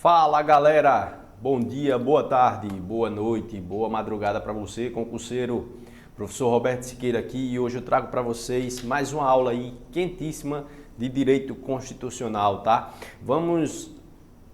Fala galera, bom dia, boa tarde, boa noite, boa madrugada para você, concurseiro. Professor Roberto Siqueira aqui e hoje eu trago para vocês mais uma aula aí quentíssima de Direito Constitucional, tá? Vamos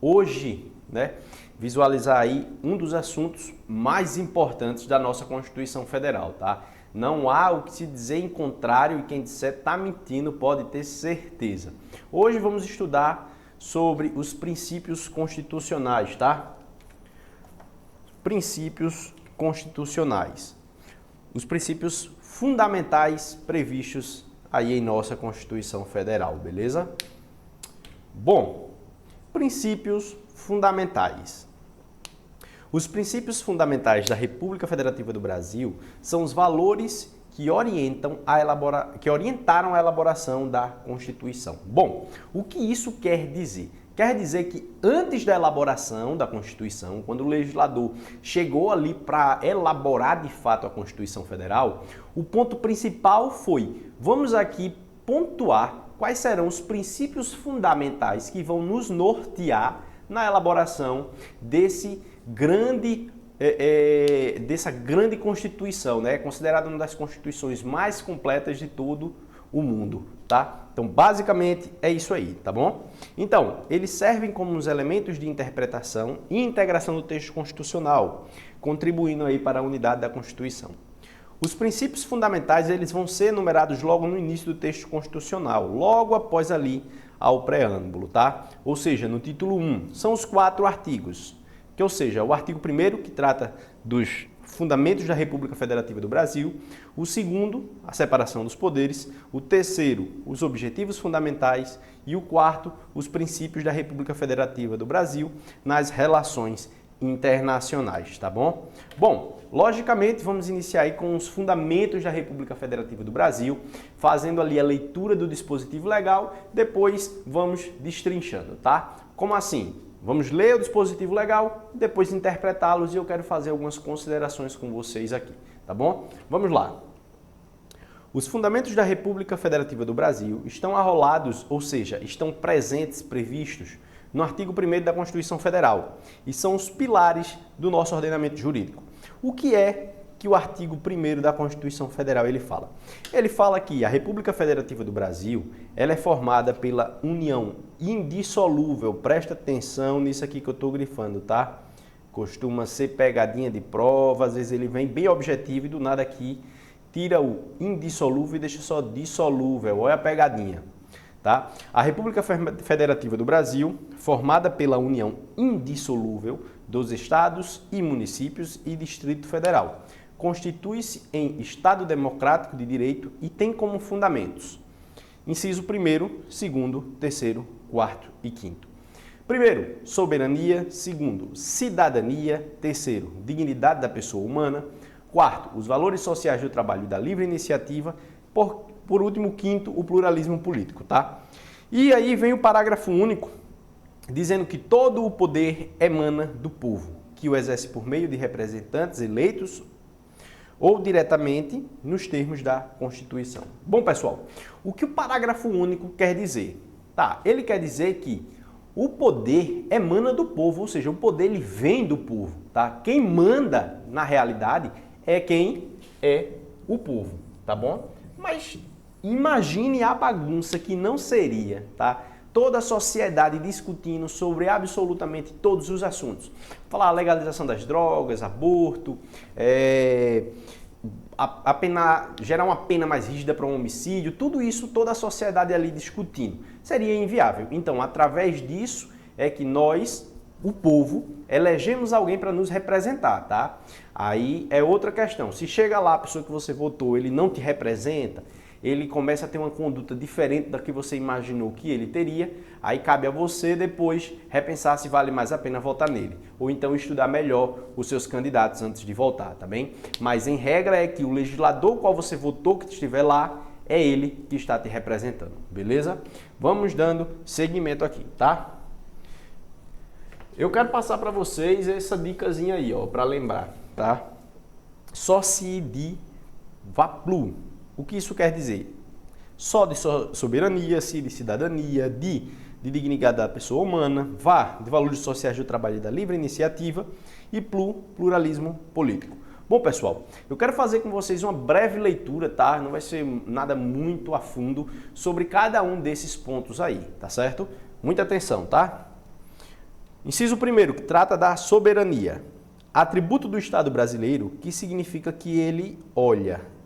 hoje, visualizar aí um dos assuntos mais importantes da nossa Constituição Federal, tá? Não há o que se dizer em contrário e quem disser tá mentindo pode ter certeza. Hoje vamos estudar sobre os princípios constitucionais, tá? Princípios constitucionais. Os princípios fundamentais previstos aí em nossa Constituição Federal, beleza? Bom, princípios fundamentais. Os princípios fundamentais da República Federativa do Brasil são os valores que orientaram a elaboração da Constituição. Bom, o que isso quer dizer? Quer dizer que antes da elaboração da Constituição, quando o legislador chegou ali para elaborar de fato a Constituição Federal, o ponto principal foi, vamos aqui pontuar quais serão os princípios fundamentais que vão nos nortear na elaboração dessa grande Constituição, considerada uma das constituições mais completas de todo o mundo, tá? Então, basicamente, é isso aí, tá bom? Então, eles servem como os elementos de interpretação e integração do texto constitucional, contribuindo aí para a unidade da Constituição. Os princípios fundamentais, eles vão ser enumerados logo no início do texto constitucional, logo após ali ao preâmbulo, tá? Ou seja, no título 1, são os 4 artigos, ou seja, o artigo 1º, que trata dos fundamentos da República Federativa do Brasil, o 2º, a separação dos poderes, o 3º, os objetivos fundamentais e o 4º, os princípios da República Federativa do Brasil nas relações internacionais, tá bom? Bom, logicamente vamos iniciar aí com os fundamentos da República Federativa do Brasil, fazendo ali a leitura do dispositivo legal, depois vamos destrinchando, tá? Como assim? Vamos ler o dispositivo legal, depois interpretá-los e eu quero fazer algumas considerações com vocês aqui, tá bom? Vamos lá. Os fundamentos da República Federativa do Brasil estão arrolados, ou seja, estão presentes, previstos, no artigo 1º da Constituição Federal e são os pilares do nosso ordenamento jurídico. O que é que o artigo 1º da Constituição Federal ele fala? Ele fala que a República Federativa do Brasil ela é formada pela união indissolúvel, presta atenção nisso aqui que eu estou grifando, tá? Costuma ser pegadinha de prova, às vezes ele vem bem objetivo e do nada aqui tira o indissolúvel e deixa só dissolúvel, olha a pegadinha. Tá? A República Federativa do Brasil, formada pela união indissolúvel dos estados e municípios e Distrito Federal, constitui-se em Estado democrático de direito e tem como fundamentos: inciso 1º, 2º, 3º, 4º e 5º. Primeiro, soberania. 2º, cidadania. 3º, dignidade da pessoa humana. 4º, os valores sociais do trabalho e da livre iniciativa. Por último, 5º, o pluralismo político, tá? E aí vem o parágrafo único, dizendo que todo o poder emana do povo, que o exerce por meio de representantes eleitos ou diretamente nos termos da Constituição. Bom, pessoal, o que o parágrafo único quer dizer? Tá, ele quer dizer que o poder emana do povo, ou seja, o poder ele vem do povo, tá? Quem manda, na realidade, é quem é o povo, tá bom? Mas imagine a bagunça que não seria, tá? Toda a sociedade discutindo sobre absolutamente todos os assuntos. Falar a legalização das drogas, aborto, gerar uma pena mais rígida para um homicídio, tudo isso, toda a sociedade ali discutindo. Seria inviável. Então, através disso é que nós, o povo, elegemos alguém para nos representar, tá? Aí é outra questão. Se chega lá, a pessoa que você votou, ele não te representa, ele começa a ter uma conduta diferente da que você imaginou que ele teria, aí cabe a você depois repensar se vale mais a pena votar nele. Ou então estudar melhor os seus candidatos antes de votar, tá bem? Mas em regra é que o legislador qual você votou que estiver lá, é ele que está te representando, beleza? Vamos dando seguimento aqui, tá? Eu quero passar para vocês essa dicasinha aí, ó, para lembrar, tá? Sociedi vaplu. O que isso quer dizer? Só de soberania, si de cidadania, de dignidade da pessoa humana, VAR, de valores sociais do trabalho e da livre iniciativa e pluralismo político. Bom, pessoal, eu quero fazer com vocês uma breve leitura, tá? Não vai ser nada muito a fundo sobre cada um desses pontos aí, tá certo? Muita atenção, tá? Inciso 1º, que trata da soberania. Atributo do Estado brasileiro, que significa que ele,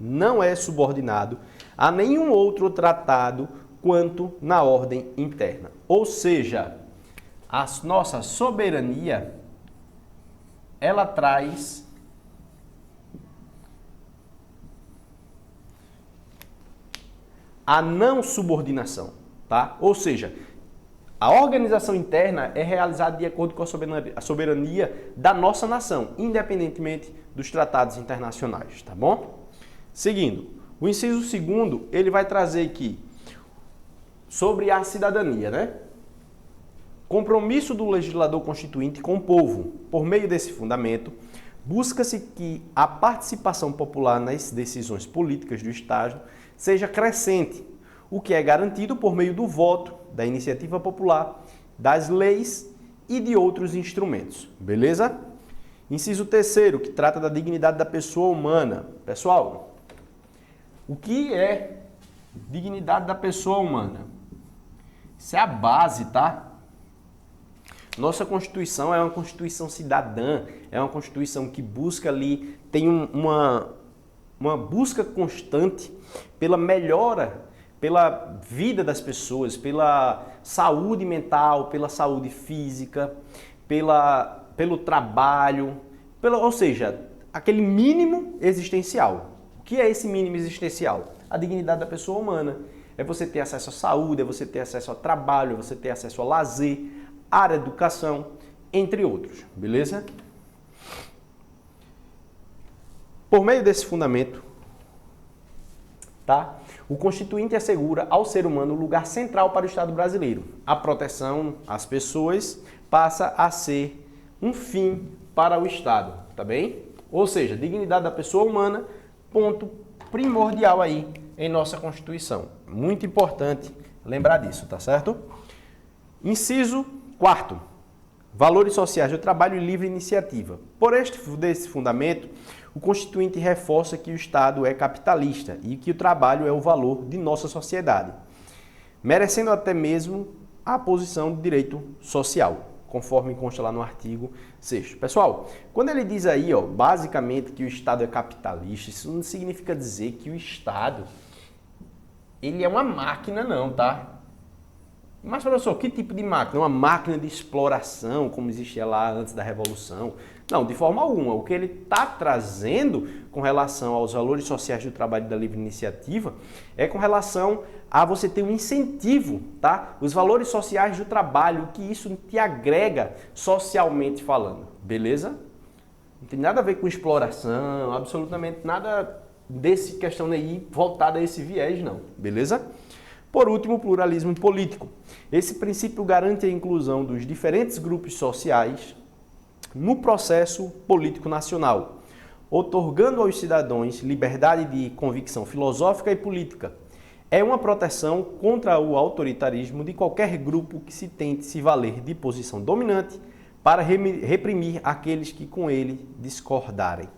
não é subordinado a nenhum outro tratado quanto na ordem interna. Ou seja, a nossa soberania, ela traz a não subordinação, tá? Ou seja, a organização interna é realizada de acordo com a soberania da nossa nação, independentemente dos tratados internacionais, tá bom? Seguindo, o inciso 2º, ele vai trazer aqui sobre a cidadania, né? Compromisso do legislador constituinte com o povo. Por meio desse fundamento, busca-se que a participação popular nas decisões políticas do Estado seja crescente, o que é garantido por meio do voto, da iniciativa popular, das leis e de outros instrumentos. Beleza? Inciso 3º, que trata da dignidade da pessoa humana. Pessoal, o que é dignidade da pessoa humana? Isso é a base, tá? Nossa Constituição é uma Constituição cidadã, é uma Constituição que busca ali, tem uma busca constante pela melhora, pela vida das pessoas, pela saúde mental, pela saúde física, pelo trabalho, ou seja, aquele mínimo existencial. O que é esse mínimo existencial? A dignidade da pessoa humana. É você ter acesso à saúde, é você ter acesso ao trabalho, é você ter acesso ao lazer, à educação, entre outros. Beleza? Por meio desse fundamento, tá? O Constituinte assegura ao ser humano um lugar central para o Estado brasileiro. A proteção às pessoas passa a ser um fim para o Estado, tá bem? Ou seja, dignidade da pessoa humana, ponto primordial aí em nossa Constituição. Muito importante lembrar disso, tá certo? Inciso 4º. Valores sociais do trabalho e livre iniciativa. Por desse fundamento, o Constituinte reforça que o Estado é capitalista e que o trabalho é o valor de nossa sociedade, merecendo até mesmo a posição de direito social, conforme consta lá no artigo 6º. Pessoal, quando ele diz aí, basicamente que o Estado é capitalista, isso não significa dizer que o Estado ele é uma máquina não, tá? Mas, professor, que tipo de máquina? Uma máquina de exploração, como existia lá antes da Revolução? Não, de forma alguma. O que ele está trazendo com relação aos valores sociais do trabalho e da livre iniciativa é com relação a você ter um incentivo, tá? Os valores sociais do trabalho, o que isso te agrega socialmente falando, beleza? Não tem nada a ver com exploração, absolutamente nada desse questão aí voltada a esse viés, não, beleza? Por último, o pluralismo político. Esse princípio garante a inclusão dos diferentes grupos sociais no processo político nacional, outorgando aos cidadãos liberdade de convicção filosófica e política. É uma proteção contra o autoritarismo de qualquer grupo que se tente se valer de posição dominante para reprimir aqueles que com ele discordarem.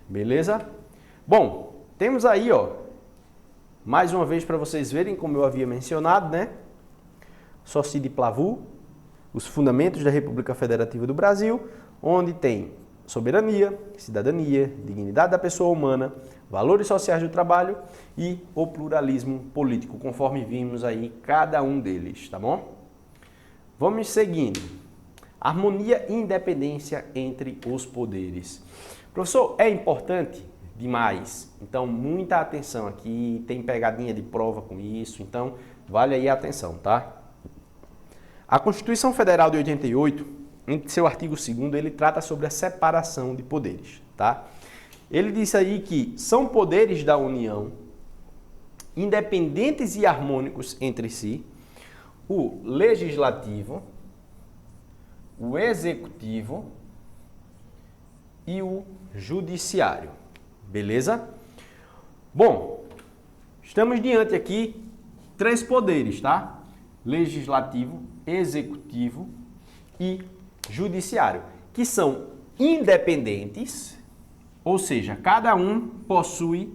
Beleza? Bom, temos aí, mais uma vez para vocês verem, como eu havia mencionado, né? Saussure de Plavaux, os fundamentos da República Federativa do Brasil, onde tem soberania, cidadania, dignidade da pessoa humana, valores sociais do trabalho e o pluralismo político, conforme vimos aí cada um deles, tá bom? Vamos seguindo. Harmonia e independência entre os poderes. Professor, é importante? Demais. Então, muita atenção aqui, tem pegadinha de prova com isso, então vale aí a atenção, tá? A Constituição Federal de 88, em seu artigo 2º, ele trata sobre a separação de poderes, tá? Ele diz aí que são poderes da União, independentes e harmônicos entre si, o legislativo, o executivo e o judiciário. Beleza? Bom, estamos diante aqui 3 poderes, tá? legislativo, executivo e judiciário, que são independentes, ou seja, cada um possui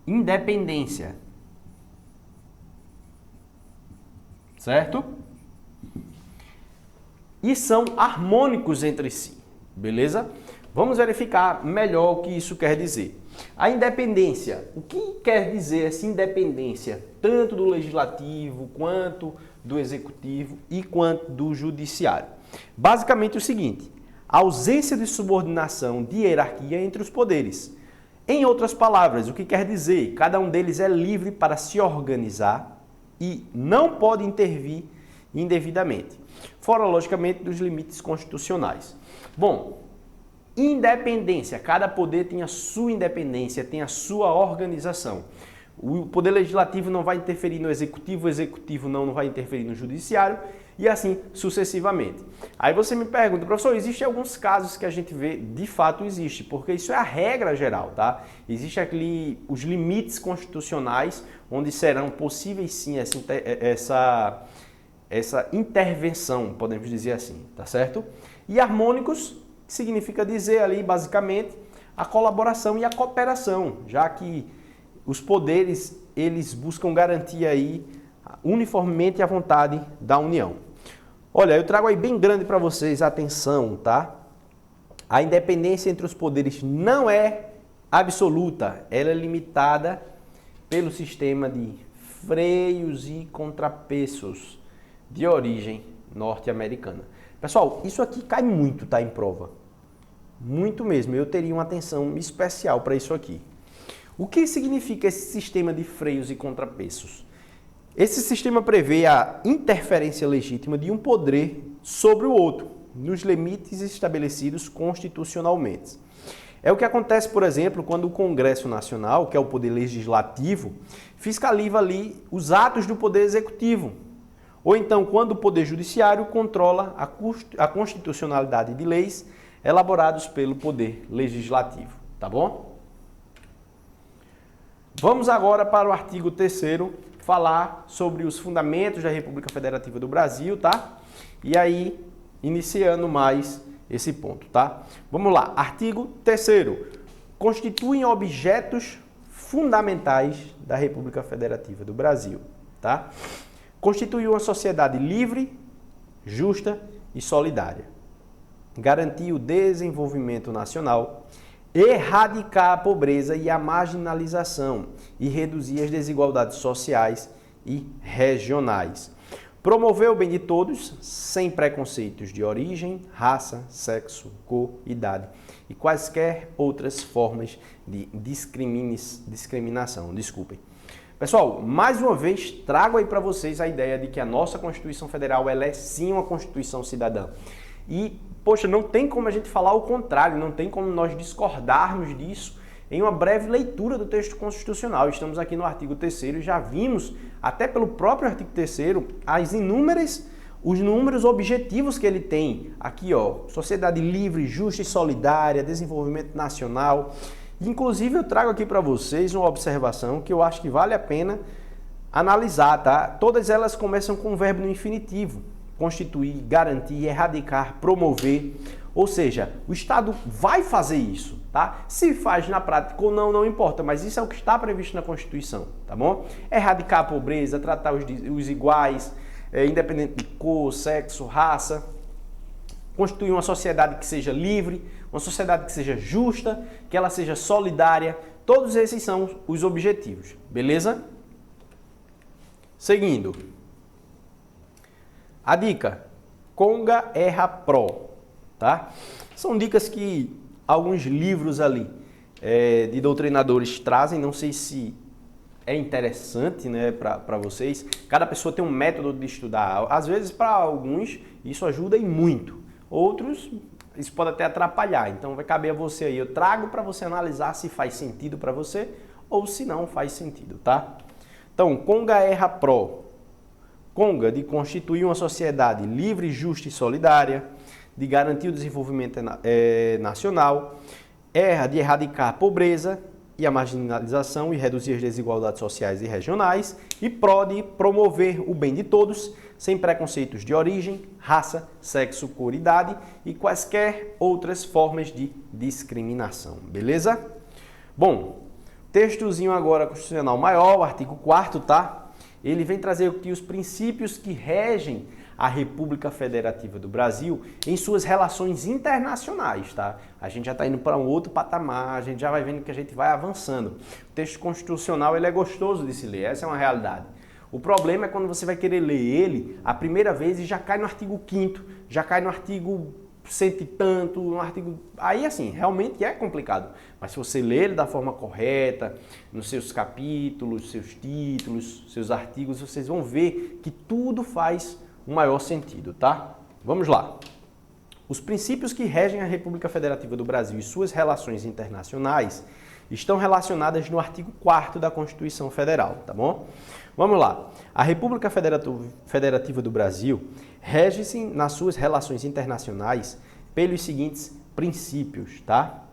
independência. Certo? E são harmônicos entre si, beleza? Vamos verificar melhor o que isso quer dizer. A independência, o que quer dizer essa independência, tanto do legislativo, quanto do executivo e quanto do judiciário? Basicamente o seguinte, a ausência de subordinação, de hierarquia entre os poderes. Em outras palavras, o que quer dizer? Cada um deles é livre para se organizar e não pode intervir indevidamente, fora, logicamente, dos limites constitucionais. Bom, independência, cada poder tem a sua independência, tem a sua organização. O poder legislativo não vai interferir no executivo, o executivo não vai interferir no judiciário e assim sucessivamente. Aí você me pergunta, professor, existem alguns casos que a gente vê, de fato existe, porque isso é a regra geral, tá? Existe os limites constitucionais onde serão possíveis sim essa intervenção, podemos dizer assim, tá certo? E harmônicos significa dizer ali, basicamente, a colaboração e a cooperação, já que os poderes, eles buscam garantir aí uniformemente a vontade da União. Olha, eu trago aí bem grande para vocês, atenção, tá? A independência entre os poderes não é absoluta, ela é limitada pelo sistema de freios e contrapesos de origem norte-americana. Pessoal, isso aqui cai muito, tá, em prova. Muito mesmo, eu teria uma atenção especial para isso aqui. O que significa esse sistema de freios e contrapesos? Esse sistema prevê a interferência legítima de um poder sobre o outro, nos limites estabelecidos constitucionalmente. É o que acontece, por exemplo, quando o Congresso Nacional, que é o poder legislativo, fiscaliza ali os atos do poder executivo. Ou então, quando o poder judiciário controla a constitucionalidade de leis elaborados pelo poder legislativo, tá bom? Vamos agora para o artigo 3º, falar sobre os fundamentos da República Federativa do Brasil, tá? E aí, iniciando mais esse ponto, tá? Vamos lá, artigo 3º. Constituem objetos fundamentais da República Federativa do Brasil, tá? Constituir uma sociedade livre, justa e solidária. Garantir o desenvolvimento nacional, erradicar a pobreza e a marginalização e reduzir as desigualdades sociais e regionais. Promover o bem de todos, sem preconceitos de origem, raça, sexo, cor, idade e quaisquer outras formas de discriminação. Desculpem. Pessoal, mais uma vez trago aí para vocês a ideia de que a nossa Constituição Federal ela é sim uma Constituição cidadã. E, poxa, não tem como a gente falar o contrário, não tem como nós discordarmos disso em uma breve leitura do texto constitucional. Estamos aqui no artigo 3º e já vimos, até pelo próprio artigo 3º, os inúmeros objetivos que ele tem. Aqui, ó, sociedade livre, justa e solidária, desenvolvimento nacional. Inclusive, eu trago aqui para vocês uma observação que eu acho que vale a pena analisar, tá? Todas elas começam com o verbo no infinitivo. Constituir, garantir, erradicar, promover. Ou seja, o Estado vai fazer isso, tá? Se faz na prática ou não, não importa, mas isso é o que está previsto na Constituição, tá bom? Erradicar a pobreza, tratar os iguais, independente de cor, sexo, raça. Constituir uma sociedade que seja livre, uma sociedade que seja justa, que ela seja solidária. Todos esses são os objetivos, beleza? Seguindo. A dica, Conga Erra Pro, tá? São dicas que alguns livros ali de doutrinadores trazem, não sei se é interessante, né, para vocês. Cada pessoa tem um método de estudar. Às vezes, para alguns, isso ajuda e muito. Outros, isso pode até atrapalhar. Então, vai caber a você aí. Eu trago para você analisar se faz sentido para você ou se não faz sentido, tá? Então, Conga Erra Pro. Conga, de constituir uma sociedade livre, justa e solidária, de garantir o desenvolvimento nacional. Erra, de erradicar a pobreza. e a marginalização e reduzir as desigualdades sociais e regionais. E PRODE, promover o bem de todos, sem preconceitos de origem, raça, sexo, cor, idade e quaisquer outras formas de discriminação. Beleza? Bom, textozinho agora constitucional maior, o artigo 4º, tá? Ele vem trazer aqui os princípios que regem a República Federativa do Brasil em suas relações internacionais, tá? A gente já está indo para um outro patamar, a gente já vai vendo que a gente vai avançando. O texto constitucional, ele é gostoso de se ler, essa é uma realidade. O problema é quando você vai querer ler ele a primeira vez e já cai no artigo 5º, já cai no artigo cento e tanto, no artigo... Aí, assim, realmente é complicado. Mas se você ler ele da forma correta, nos seus capítulos, seus títulos, seus artigos, vocês vão ver que tudo faz um maior sentido, tá? Vamos lá. Os princípios que regem a República Federativa do Brasil e suas relações internacionais estão relacionadas no artigo 4º da Constituição Federal, tá bom? Vamos lá. A República Federativa do Brasil rege-se nas suas relações internacionais pelos seguintes princípios, tá?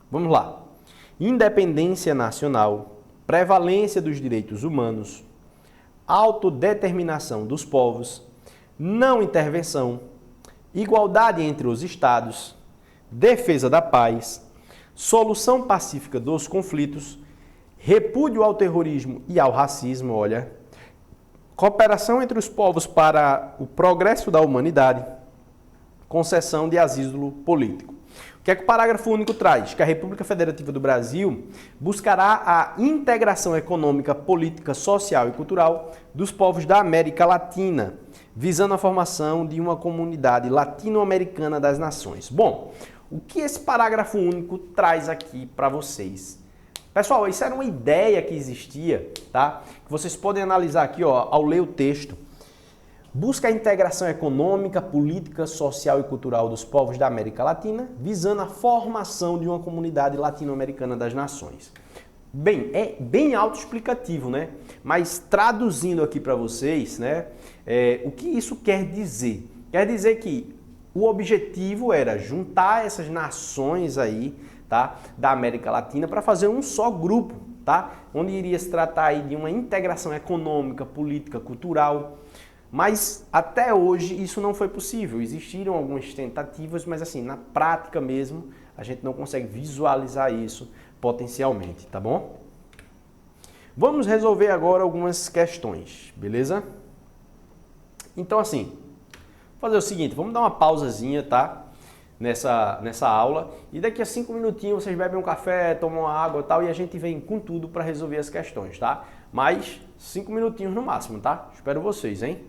Vamos lá. Independência nacional, prevalência dos direitos humanos, autodeterminação dos povos, não intervenção, igualdade entre os estados, defesa da paz, solução pacífica dos conflitos, repúdio ao terrorismo e ao racismo, olha, cooperação entre os povos para o progresso da humanidade, concessão de asilo político. O que é que o parágrafo único traz? Que a República Federativa do Brasil buscará a integração econômica, política, social e cultural dos povos da América Latina, visando a formação de uma comunidade latino-americana das nações. Bom, o que esse parágrafo único traz aqui para vocês? Pessoal, isso era uma ideia que existia, tá? Que vocês podem analisar aqui, ó, ao ler o texto. Busca a integração econômica, política, social e cultural dos povos da América Latina, visando a formação de uma comunidade latino-americana das nações. Bem, é bem autoexplicativo, né? Mas traduzindo aqui para vocês, né? O que isso quer dizer? Quer dizer que o objetivo era juntar essas nações aí, tá? Da América Latina para fazer um só grupo, tá? Onde iria se tratar aí de uma integração econômica, política, cultural. Mas até hoje isso não foi possível. Existiram algumas tentativas, mas assim, na prática mesmo, a gente não consegue visualizar isso potencialmente, tá bom? Vamos resolver agora algumas questões, beleza? Então assim, vou fazer o seguinte, vamos dar uma pausazinha, tá? Nessa aula, e daqui a 5 minutinhos vocês bebem um café, tomam uma água e tal, e a gente vem com tudo para resolver as questões, tá? Mas 5 minutinhos no máximo, tá? Espero vocês, hein?